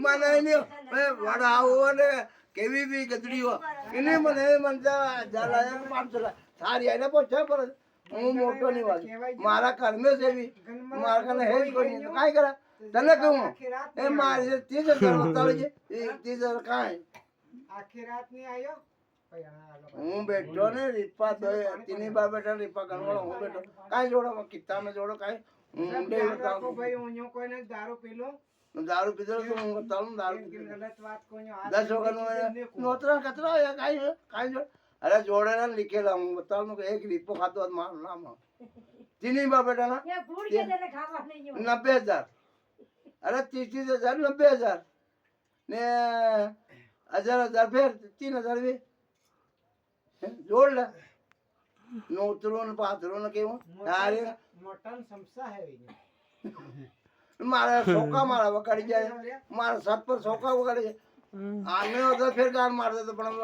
મને નહીં વડા આવો ને કેવી બી ગદડીઓ એને મને મનતા જલા 500 સારી આને પૂછે પર હું મોટો નહીં વાગે મારા કર્મે છે એવી મારા કને હેજ કોઈ નહીં કાંઈ કરા તને કહું એ મારી 30,000 બતાવે છે 30,000 કાંઈ આખી રાત નહીં આવ્યો હું બેઠો ને રીપા તો તીની બાર બેઠા રીપા ગણવાળો હું બેઠો કાંઈ જોડો કિતામાં જોડો કાંઈ હું ભાઈ હું કોઈને દારૂ પીલો દારૂ પીધો તો હું બતાવું દારૂ ગલત વાત કોઈ 10 વખત નોતરા કતરા કાંઈ જોડે અરે જોડે ને લીખેલા હું બતાવું કે એક રીપો ખાતો મારું નામ તીની બાર બેઠા ના 90,000 અરે 30,000 90,000 ને 1,000 ફેર 3,000 બી જોડ લે નોતરો ને પાથરો ને કેવું મોટન સમસા હે મારા છોકરા મારા વગાડી જાય મારા સત પર છોકરા વગાડી જાય આને ફેર ગાન મારતો પણ